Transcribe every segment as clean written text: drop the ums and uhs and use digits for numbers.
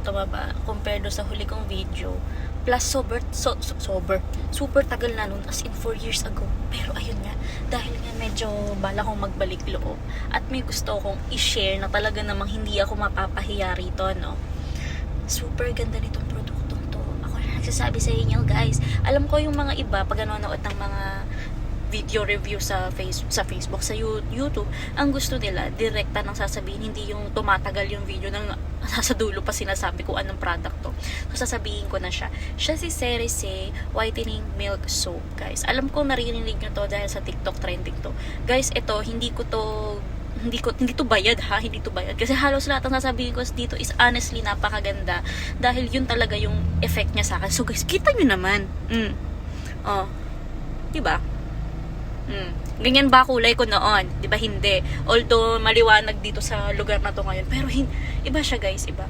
tumaba compared do sa huli kong video. Plus, super tagal na nun, as in 4 years ago. Pero ayun nga, dahil nga medyo bala kong magbalik loob at may gusto kong i-share na talaga namang hindi ako mapapahiya rito, no? Super ganda nitong produktong to. Ako na nagsasabi sa inyo, guys. Alam ko yung mga iba, pag nanonood ng mga video review sa Facebook, sa YouTube, ang gusto nila, direkta nang sasabihin, hindi yung tumatagal yung video nang nasa dulo pa sinasabi ko anong product to. So, sasabihin ko na siya. Siya si Cerise Whitening Milk Soap, guys. Alam ko naririnig nyo to dahil sa TikTok trending to. Guys, ito, hindi to bayad ha, hindi to bayad. Kasi halos lahat ng sasabihin ko dito is honestly napakaganda. Dahil yun talaga yung effect niya sa akin. So guys, kita nyo naman. Oh. Diba? Ganyan ba kulay ko noon? 'Di ba hindi? Although maliwanag dito sa lugar na to ngayon, pero iba siya, guys, iba.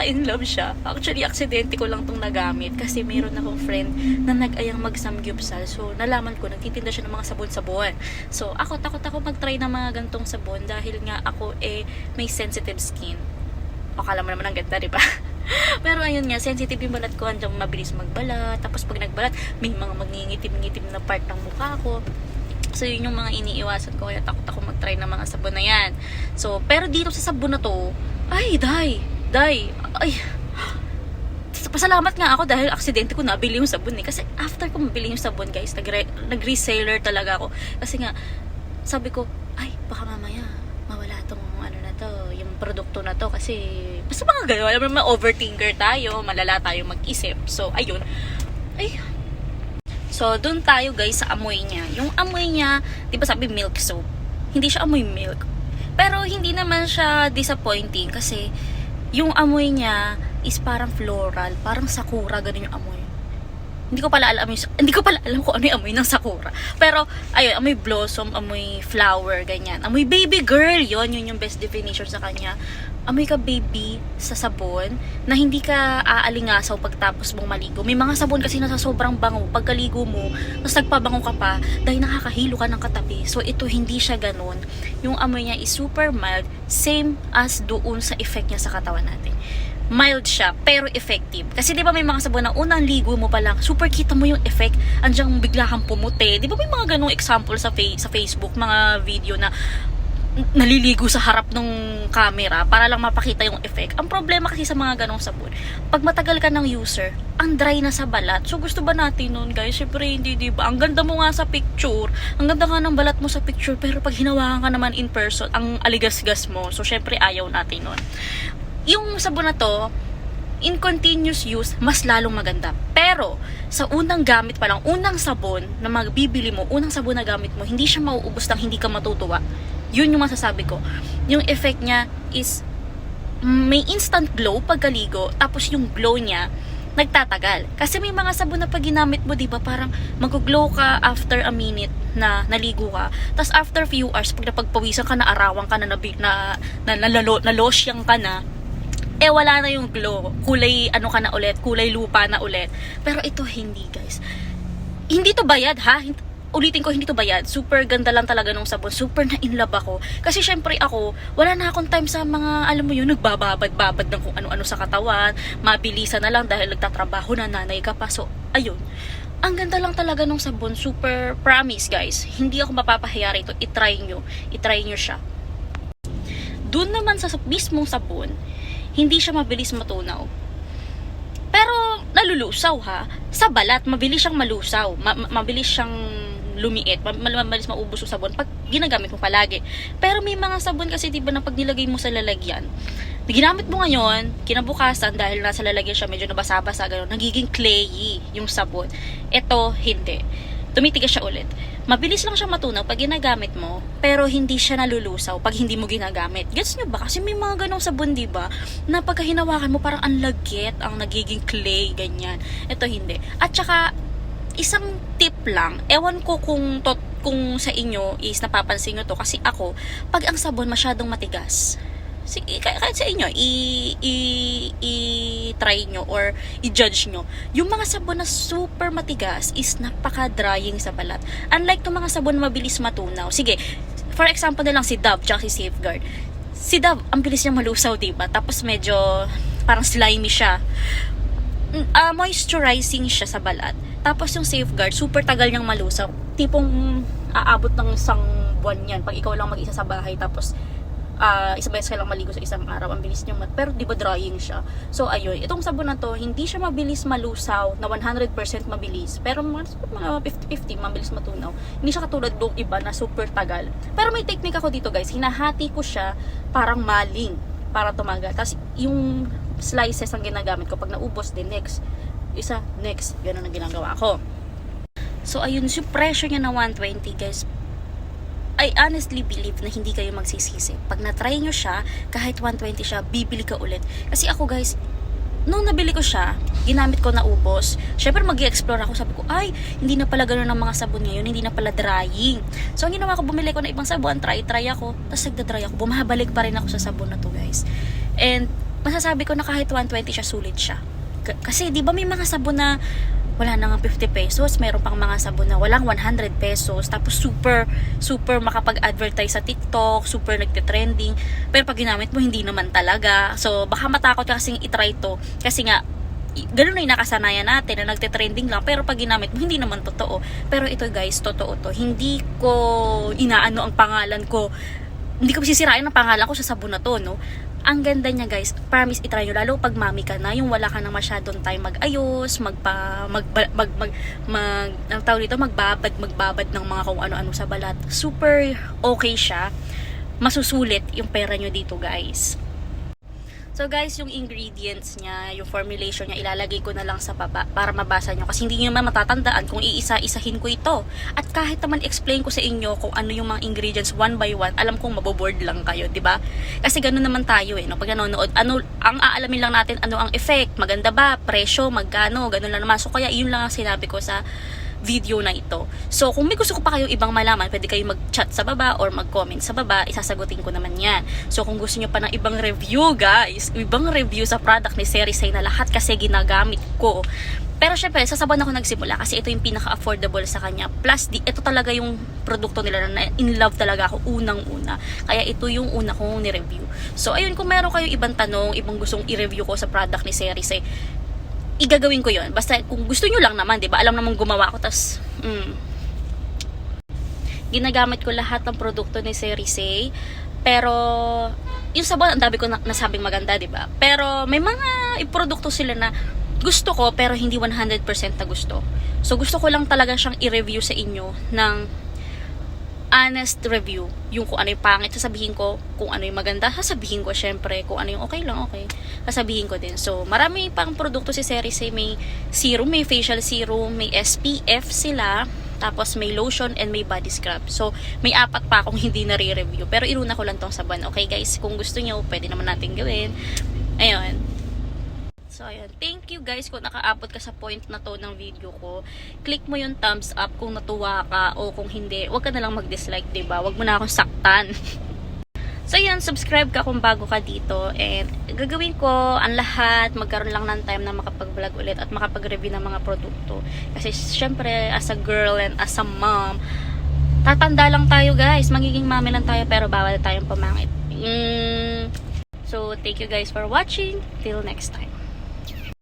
In love siya. Actually, aksidente ko lang tong nagamit kasi mayroon akong friend na nag-ayang mag-samgyupsal. So, nalaman ko, nagtitinda siya ng mga sabon-sabon. So, takot ako mag-try ng mga gantong sabon dahil nga ako may sensitive skin. Akala mo naman ang ganda, di ba? Pero ayun nga, sensitive yung balat ko, hanggang mabilis magbalat. Tapos pag nagbalat, may mga magngingitim-ngitim na part ng mukha ko. So yun yung mga iniiwasan ko, kaya takot ako mag-try ng mga sabon na yan. So, pero dito sa sabon na to, ay, pasalamat nga ako dahil aksidente ko nabili yung sabon eh. Kasi after ko mabili yung sabon, guys, nag-reseller talaga ako. Kasi nga, sabi ko, ay, baka mamaya mawala tong ano na to, yung produkto na to. Kasi, basta mga gano'n, alam mo, overthinker tayo, malala tayo mag-isip. So, ayun. Ay. So, dun tayo, guys, sa amoy niya. Yung amoy niya, di ba sabi milk soap? Hindi siya amoy milk. Pero, hindi naman siya disappointing kasi, yung amoy niya is parang floral, parang sakura, ganun yung amoy. Hindi ko pala alam kung ano yung amoy ng sakura. Pero, ayun, amoy blossom, amoy flower, ganyan. Amoy baby girl, yun yung best definition sa kanya. Amoy ka baby sa sabon na hindi ka aalingasaw pagtapos mong maligo. May mga sabon kasi na sa sobrang bango, pagkaligo mo, tapos nagpabango ka pa, dahil nakakahilo ka ng katabi. So, ito hindi siya ganun. Yung amoy niya is super mild, same as doon sa effect niya sa katawan natin. Mild siya, pero effective. Kasi di ba may mga sabon na unang ligo mo pa lang, super kita mo yung effect, andyang bigla kang pumuti. Di ba may mga ganong example sa Facebook, mga video na naliligo sa harap ng camera para lang mapakita yung effect. Ang problema kasi sa mga ganong sabon, pag matagal ka ng user, ang dry na sa balat. So gusto ba natin nun, guys? Siyempre hindi, di ba? Ang ganda mo nga sa picture, ang ganda nga ng balat mo sa picture, pero pag hinawakan ka naman in person, ang aligas-gas mo. So syempre ayaw natin nun. Yung sabon na to, in continuous use, mas lalong maganda. Pero, sa unang gamit pa lang, unang sabon na magbibili mo, unang sabon na gamit mo, hindi siya mauubos nang hindi ka matutuwa. Yun yung masasabi ko. Yung effect niya is, may instant glow pagkaligo, tapos yung glow niya, nagtatagal. Kasi may mga sabon na pag ginamit mo, diba, parang mag-glow ka after a minute na naligo ka. Tapos after few hours, pag napagpawisan ka, naarawan ka, nalosyang ka na, wala na yung glow. Kulay ano ka na ulit, kulay lupa na ulit. Pero ito hindi, guys. Hindi to bayad, ha? Ulitin ko, hindi to bayad. Super ganda lang talaga nung sabon. Super na in love ako. Kasi syempre ako, wala na akong time sa mga, alam mo yun, nagbababad-babad ng kung ano-ano sa katawan. Mabilisan na lang dahil nagtatrabaho na, nanay ka pa. So, ayun. Ang ganda lang talaga nung sabon. Super promise, guys. Hindi ako mapapahiya rito. I-try nyo siya. Doon naman sa mismong sabon, hindi siya mabilis matunaw. Pero, nalulusaw, ha? Sa balat, mabilis siyang malusaw. Mabilis siyang lumiit. Mabilis maubos yung sabon pag ginagamit mo palagi. Pero may mga sabon kasi, diba, na pag nilagay mo sa lalagyan, ginamit mo ngayon, kinabukasan, dahil nasa lalagyan siya, medyo nabasa-basa, gano'n, nagiging clayy yung sabon. Ito, hindi. Tumitigas siya ulit. Mabilis lang siya matunaw pag ginagamit mo, pero hindi siya nalulusaw pag hindi mo ginagamit. Gets nyo ba? Kasi may mga ganong sabon, diba, na pagka hinawakan mo, parang ang lagkit, ang nagiging clay, ganyan. Ito hindi. At saka, isang tip lang, ewan ko kung sa inyo is napapansin nyo to, kasi ako, pag ang sabon masyadong matigas, kahit sa inyo, i-try nyo or i-judge nyo. Yung mga sabon na super matigas is napaka-drying sa balat. Unlike itong mga sabon na mabilis matunaw. Sige, for example na lang si Dove tsaka si Safeguard. Si Dove, ang bilis niya malusaw, diba? Tapos medyo parang slimy siya. Moisturizing siya sa balat. Tapos yung Safeguard, super tagal niyang malusaw. Tipong aabot ng isang buwan yan pag ikaw lang mag-isa sa bahay. Tapos isang beses ka lang maligo sa isang araw, ang bilis niyang pero di ba drying siya. So ayun, itong sabon na to, hindi siya mabilis malusaw na 100% mabilis, pero mga 50-50 mabilis matunaw. Hindi siya katulad ng iba na super tagal. Pero may technique ako dito guys, hinahati ko siya parang maling para tumagal. Tapos yung slices ang ginagamit ko, pag naubos din next, isa, next, ganun ang ginagawa ko. So ayun, yung pressure niya na 120 guys, I honestly believe na hindi kayo magsisisi. Pag na-try nyo siya, kahit 120 siya, bibili ka ulit. Kasi ako guys, nung nabili ko siya, ginamit ko na ubos. Syempre mag-i-explore ako, sabi ko, ay, hindi na pala gano'n ang mga sabon ngayon, hindi na pala drying. So ang ginawa ko, bumili ko na ibang sabon, try ako, tapos nagda-dry ako, bumabalik pa rin ako sa sabon na to guys. And masasabi ko na kahit 120 siya, sulit siya. Kasi di ba may mga sabon na wala na nga 50 pesos, mayroon pang mga sabon na walang 100 pesos, tapos super makapag-advertise sa TikTok, super nagte-trending, pero pag ginamit mo hindi naman talaga. So baka matakot ka kasing itry to, kasi nga ganun na yung nakasanayan natin na nagte-trending lang, pero pag ginamit mo hindi naman totoo. Pero ito guys, totoo to. Hindi ko inaano ang pangalan ko, hindi ko sisirain ang pangalan ko sa sabon na to, no? Ang ganda niya guys, promise itry nyo, lalo pag mami ka na, yung wala ka na masyadong time mag-ayos, magbabad ng mga kung ano-ano sa balat. Super okay siya, masusulit yung pera nyo dito guys. So guys, yung ingredients niya, yung formulation niya, ilalagay ko na lang sa baba para mabasa nyo. Kasi hindi nyo naman matatandaan kung iisa-isahin ko ito. At kahit naman explain ko sa inyo kung ano yung mga ingredients one by one, alam kong maboboard lang kayo, di ba? Kasi ganun naman tayo no? Pag nanonood, ang aalamin lang natin, ano ang effect, maganda ba, presyo, magkano, ganun lang naman. So kaya yun lang ang sinabi ko sa video na ito. So, kung may gusto ko pa kayong ibang malaman, pwede kayong mag-chat sa baba or mag-comment sa baba, isasagutin ko naman yan. So, kung gusto nyo pa ng ibang review, guys, ibang review sa product ni Cerisay na lahat kasi ginagamit ko. Pero syempre, sa sabon ako nagsimula kasi ito yung pinaka-affordable sa kanya. Plus, ito talaga yung produkto nila na in love talaga ako unang-una. Kaya ito yung una kong ni-review. So, ayun, kung meron kayong ibang tanong, ibang gustong i-review ko sa product ni Cerisay, igagawin ko yon. Basta kung gusto nyo lang naman, 'di ba? Alam namang gumawa ko, tas ginagamit ko lahat ng produkto ni Cerisay. Pero yung sabon, ang dami ko nasabing maganda, 'di ba? Pero may mga produkto sila na gusto ko pero hindi 100% na gusto. So gusto ko lang talaga siyang i-review sa inyo ng honest review. Yung kung ano yung pangit, sasabihin ko. Kung ano yung maganda, sasabihin ko. Syempre, kung ano yung okay lang, okay, sasabihin ko din. So, marami pang produkto si Cerisay. May serum, may facial serum, may SPF sila, tapos may lotion and may body scrub. So, may 4 pa akong hindi nare-review. Pero inuna ko lang tong sabon. Okay guys, kung gusto nyo, pwede naman natin gawin. Ayun. So, ayun. Thank you guys kung nakaabot ka sa point na to ng video ko. Click mo yung thumbs up kung natuwa ka o kung hindi, wag ka na lang mag-dislike, diba? Wag mo na akong saktan. So, yan. Subscribe ka kung bago ka dito. And gagawin ko ang lahat. Magkaroon lang ng time na makapag-vlog ulit at makapag-review ng mga produkto. Kasi, syempre, as a girl and as a mom, tatanda lang tayo guys. Magiging mami lang tayo pero bawal tayong pamangit. So, thank you guys for watching. Till next time.